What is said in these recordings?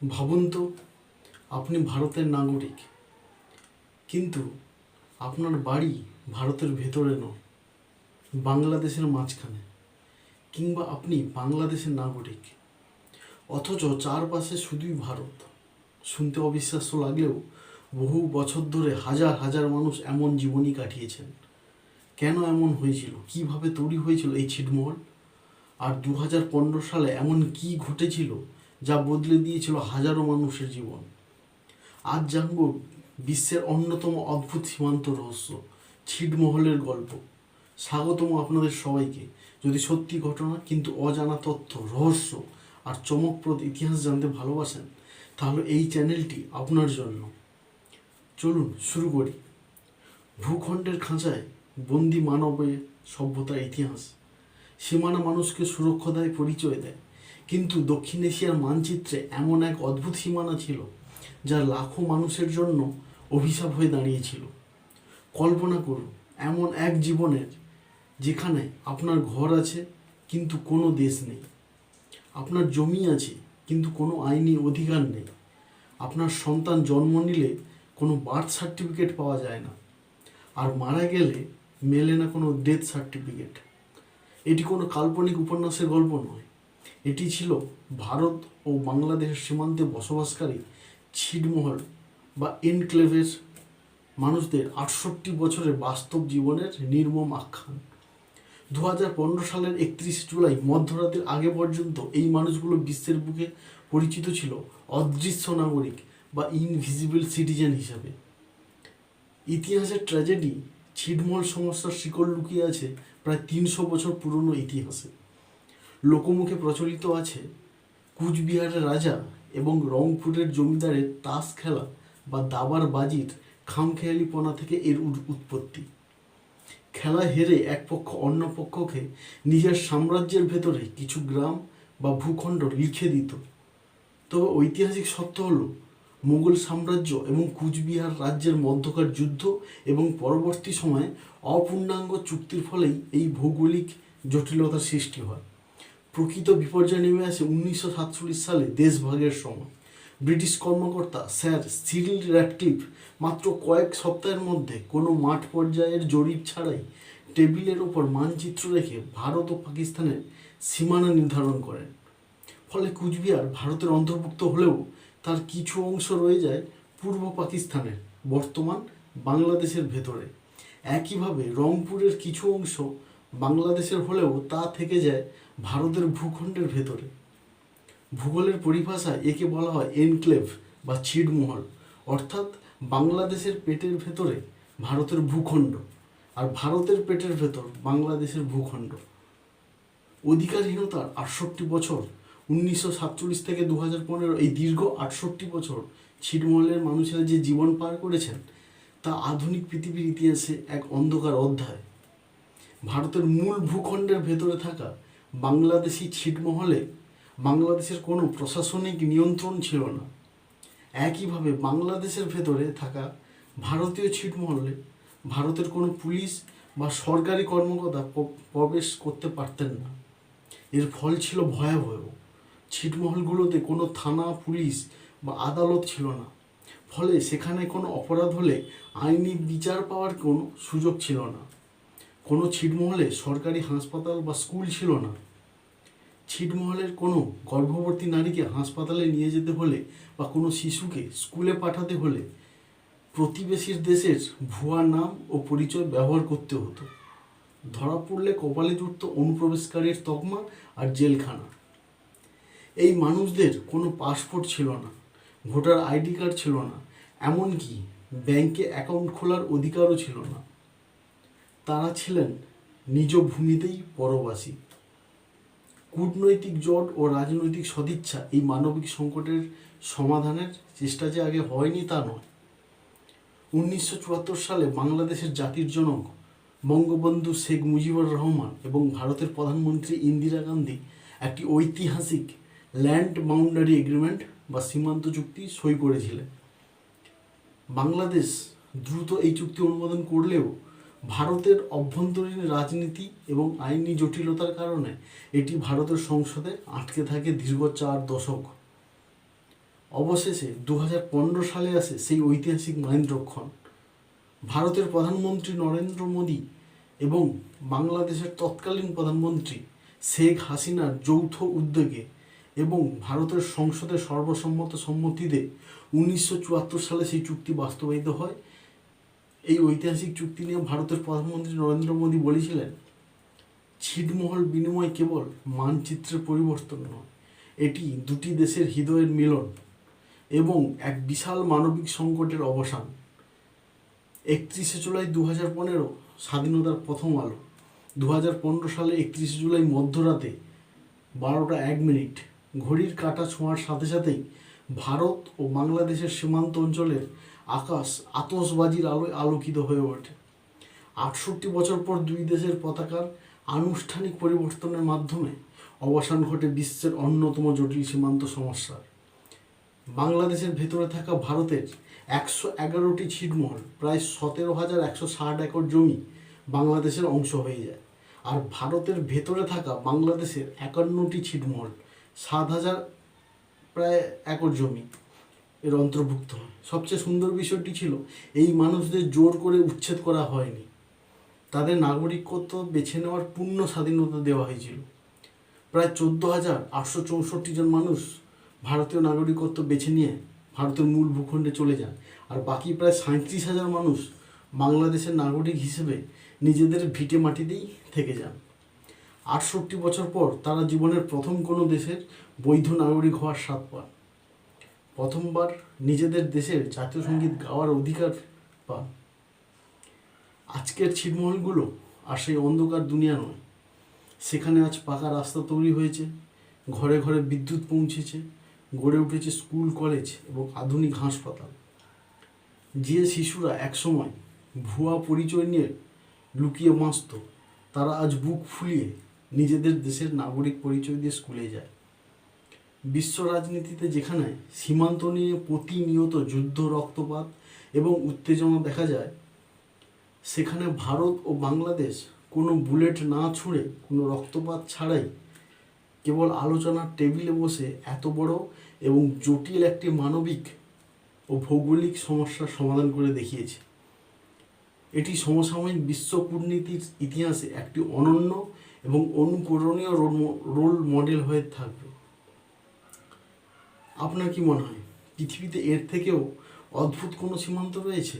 ভাবুন তো, আপনি ভারতের নাগরিক, কিন্তু আপনার বাড়ি ভারতের ভেতরে নয়, বাংলাদেশের মাঝখানে। কিংবা আপনি বাংলাদেশের নাগরিক, অথচ চারপাশে শুধুই ভারত। শুনতে অবিশ্বাস্য লাগলেও বহু বছর ধরে হাজার হাজার মানুষ এমন জীবনই কাটিয়েছেন। কেন এমন হয়েছিল? কিভাবে তৈরি হয়েছিল এই ছিটমহল? আর 2015 সালে এমন কি ঘটেছিল যা বদলে দিয়েছিল হাজারো মানুষের জীবন? আজ জানব বিশ্বের অন্যতম অদ্ভুত সীমান্ত রহস্য, ছিটমহলের গল্প। স্বাগতম আপনাদের সবাইকে। যদি সত্যি ঘটনা কিন্তু অজানা তথ্য, রহস্য আর চমকপ্রদ ইতিহাস জানতে ভালোবাসেন, তাহলে এই চ্যানেলটি আপনার জন্য। চলুন শুরু করি। ভূখণ্ডের খাঁচায় বন্দি মানবের সভ্যতার ইতিহাস। সীমানা মানুষকে সুরক্ষা দেয়, পরিচয় দেয়, কিন্তু দক্ষিণ এশিয়ার মানচিত্রে এমন এক অদ্ভুত সীমানা ছিল যা লাখো মানুষের জন্য অভিশাপ হয়ে দাঁড়িয়েছিল। কল্পনা করুন এমন এক জীবনের যেখানে আপনার ঘর আছে কিন্তু কোনো দেশ নেই, আপনার জমি আছে কিন্তু কোনো আইনি অধিকার নেই, আপনার সন্তান জন্ম নিলে কোনো বার্থ সার্টিফিকেট পাওয়া যায় না, আর মারা গেলে মেলে না কোনো ডেথ সার্টিফিকেট। এটি কোনো কাল্পনিক উপন্যাসের গল্প নয়, এটি ছিল ভারত ও বাংলাদেশের সীমান্তে বসবাসকারী ছিটমহল বা এনক্লেভের মানুষদের 68 বছরের বাস্তব জীবনের নির্মম আখ্যান। 2015 সালের 31 জুলাই মধ্যরাতের আগে পর্যন্ত এই মানুষগুলো বিশ্বের বুকে পরিচিত ছিল অদৃশ্য নাগরিক বা ইনভিজিবল সিটিজেন হিসাবে। ইতিহাসের ট্র্যাজেডি, ছিটমহল সমস্যার শিকড় লুকিয়ে আছে প্রায় 300 বছর পুরনো ইতিহাসে। লোকমুখে প্রচলিত আছে কুচবিহারের রাজা এবং রংপুরের জমিদারের তাস খেলা বা দাবার বাজির খামখেয়ালিপনা থেকে এর উৎপত্তি। খেলা হেরে এক পক্ষ অন্য পক্ষকে নিজের সাম্রাজ্যের ভেতরে কিছু গ্রাম বা ভূখণ্ড লিখে দিত। তবে ঐতিহাসিক সত্য হলো, মুঘল সাম্রাজ্য এবং কুচবিহার রাজ্যের মধ্যকার যুদ্ধ এবং পরবর্তী সময়ে অপূর্ণাঙ্গ চুক্তির ফলেই এই ভৌগোলিক জটিলতার সৃষ্টি হয়। প্রকৃত বিপর্যয় নেমে আসে 1947 সালে দেশভাগের সময়। ব্রিটিশ কর্মকর্তা স্যার সিরিল র্যাডক্লিফ মাত্র কয়েক সপ্তাহের মধ্যে কোনো মাঠ পর্যায়ের জরিপ ছাড়াই টেবিলের ওপর মানচিত্র রেখে ভারত ও পাকিস্তানের সীমানা নির্ধারণ করেন। ফলে কুচবিহার ভারতের অন্তর্ভুক্ত হলেও তার কিছু অংশ রয়ে যায় পূর্ব পাকিস্তানের, বর্তমান বাংলাদেশের ভেতরে। একইভাবে রংপুরের কিছু অংশ বাংলাদেশের হলেও তা থেকে যায় ভারতের ভূখণ্ডের ভেতরে। ভূগোলের পরিভাষায় একে বলা হয় এনক্লেভ বা ছিটমহল, অর্থাৎ বাংলাদেশের পেটের ভেতরে ভারতের ভূখণ্ড আর ভারতের পেটের ভেতর বাংলাদেশের ভূখণ্ড। অধিকারহীনতার 68 বছর, 1947 থেকে 2015, এই দীর্ঘ 68 বছর ছিটমহলের মানুষেরা যে জীবন পার করেছেন তা আধুনিক পৃথিবীর ইতিহাসে এক অন্ধকার অধ্যায়। ভারতের মূল ভূখণ্ডের ভেতরে থাকা বাংলাদেশি ছিটমহলে বাংলাদেশের কোনো প্রশাসনিক নিয়ন্ত্রণ ছিল না। একইভাবে বাংলাদেশের ভেতরে থাকা ভারতীয় ছিটমহলে ভারতের কোনো পুলিশ বা সরকারি কর্মকর্তা প্রবেশ করতে পারতেন না। এর ফল ছিল ভয়াবহ। ছিটমহলগুলোতে কোনো থানা, পুলিশ বা আদালত ছিল না, ফলে সেখানে কোনো অপরাধ হলে আইনি বিচার পাওয়ার কোনো সুযোগ ছিল না। কোনো ছিটমহলে সরকারি হাসপাতাল বা স্কুল ছিল না। ছিটমহলের কোনো গর্ভবতী নারীকে হাসপাতালে নিয়ে যেতে হলে বা কোনো শিশুকে স্কুলে পাঠাতে হলে প্রতিবেশীর দেশের ভুয়া নাম ও পরিচয় ব্যবহার করতে হতো। ধরা পড়লে কপালে জুটত অনুপ্রবেশকারীর তকমা আর জেলখানা। এই মানুষদের কোনো পাসপোর্ট ছিল না, ভোটার আইডি কার্ড ছিল না, এমনকি ব্যাংকে অ্যাকাউন্ট খোলার অধিকারও ছিল না। তারা ছিলেন নিজ ভূমিতেই পরবাসী। কূটনৈতিক জোট ও রাজনৈতিক সদিচ্ছা এই মানবিক সংকটের সমাধানের চেষ্টা যে আগে হয়নি তা নয়। 1974 সালে বাংলাদেশের জাতির জনক বঙ্গবন্ধু শেখ মুজিবুর রহমান এবং ভারতের প্রধানমন্ত্রী ইন্দিরা গান্ধী একটি ঐতিহাসিক ল্যান্ড বাউন্ডারি এগ্রিমেন্ট বা সীমান্ত চুক্তি সই করেছিলেন। বাংলাদেশ দ্রুত এই চুক্তি অনুমোদন করলেও ভারতের অভ্যন্তরীণ রাজনীতি এবং আইনি জটিলতার কারণে এটি ভারতের সংসদে আটকে থাকে দীর্ঘ 4 দশক। অবশেষে 2015 সালে আসে সেই ঐতিহাসিক মাইলরক্ষণ। ভারতের প্রধানমন্ত্রী নরেন্দ্র মোদী এবং বাংলাদেশের তৎকালীন প্রধানমন্ত্রী শেখ হাসিনার যৌথ উদ্যোগে এবং ভারতের সংসদের সর্বসম্মত সম্মতিতে 1974 সালে সেই চুক্তি বাস্তবায়িত হয়। এই ঐতিহাসিক চুক্তি নিয়ে ভারতের প্রধানমন্ত্রী নরেন্দ্র মোদী বলেছিলেন, ছিটমহল বিনিময় কেবল মানচিত্রের পরিবর্তন নয়, এটি দুটি দেশের হৃদয়ের মিলন এবং এক বিশাল মানবিক সংকটের অবসান। 31শে জুলাই 2015 স্বাধীনতার প্রথম আলো। 2015 সালে 31শে জুলাই মধ্যরাতে 12টা 1 মিনিট ঘড়ির কাঁটা ছোঁয়ার সাথে সাথেই ভারত ও বাংলাদেশের সীমান্ত অঞ্চলের আকাশ আতশবাজির আলোয় আলোকিত হয়ে ওঠে। 68 বছর পর দুই দেশের পতাকার আনুষ্ঠানিক পরিবর্তনের মাধ্যমে অবসান ঘটে বিশ্বের অন্যতম জটিল সীমান্ত সমস্যার। বাংলাদেশের ভেতরে থাকা ভারতের 111টি ছিটমহল, প্রায় 17,160 একর জমি বাংলাদেশের অংশ হয়ে যায়। আর ভারতের ভেতরে থাকা বাংলাদেশের 51টি ছিটমহল, 7,000 প্রায় একর জমি এর অন্তর্ভুক্ত হয়। সবচেয়ে সুন্দর বিষয়টি ছিল, এই মানুষদের জোর করে উচ্ছেদ করা হয়নি, তাদের নাগরিকত্ব বেছে নেওয়ার পূর্ণ স্বাধীনতা দেওয়া হয়েছিল। প্রায় 14,864 জন মানুষ ভারতীয় নাগরিকত্ব বেছে নিয়ে ভারতের মূল ভূখণ্ডে চলে যান, আর বাকি প্রায় 37,000 মানুষ বাংলাদেশের নাগরিক হিসেবে নিজেদের ভিটে মাটিতেই থেকে যান। 68 বছর পর তারা জীবনের প্রথম কোনো দেশের বৈধ নাগরিক হওয়ার স্বাদ পান, প্রথমবার নিজেদের দেশের জাতীয় সঙ্গীত গাওয়ার অধিকার পান। আজকের ছিটমহলগুলো আর সেই অন্ধকার দুনিয়া নয়, সেখানে আজ পাকা রাস্তা তৈরি হয়েছে, ঘরে ঘরে বিদ্যুৎ পৌঁছেছে, গড়ে উঠেছে স্কুল, কলেজ এবং আধুনিক হাসপাতাল। যে শিশুরা একসময় ভুয়া পরিচয় নিয়ে লুকিয়ে বাঁচত, তারা আজ বুক ফুলিয়ে নিজেদের দেশের নাগরিক পরিচয় দিয়ে স্কুলে যায়। বিশ্ব রাজনীতিতে যেখানে সীমান্ত নিয়ে প্রতিনিয়ত যুদ্ধ, রক্তপাত এবং উত্তেজনা দেখা যায়, সেখানে ভারত ও বাংলাদেশ কোনো বুলেট না ছুঁড়ে, কোনো রক্তপাত ছাড়াই কেবল আলোচনার টেবিলে বসে এত বড় এবং জটিল একটি মানবিক ও ভৌগোলিক সমস্যার সমাধান করে দেখিয়েছে। এটি সমসাময়িক বিশ্ব কূটনীতির ইতিহাসে একটি অনন্য এবং অনুকরণীয় রোল মডেল হয়ে থাকবে। আপনার কি মনে হয়, পৃথিবীতে এর থেকেও অদ্ভুত কোনো সীমান্ত রয়েছে?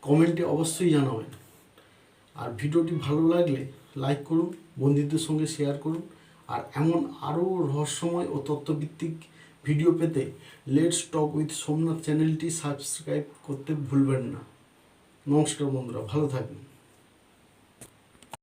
কমেন্টে অবশ্যই জানাবেন। আর ভিডিওটি ভালো লাগলে লাইক করুন, বন্ধুদের সঙ্গে শেয়ার করুন। আর এমন আরও রহস্যময় ও তথ্যভিত্তিক ভিডিও পেতে লেটস টক উইথ সোমনাথ চ্যানেলটি সাবস্ক্রাইব করতে ভুলবেন না। নমস্কার বন্ধুরা, ভালো থাকবেন।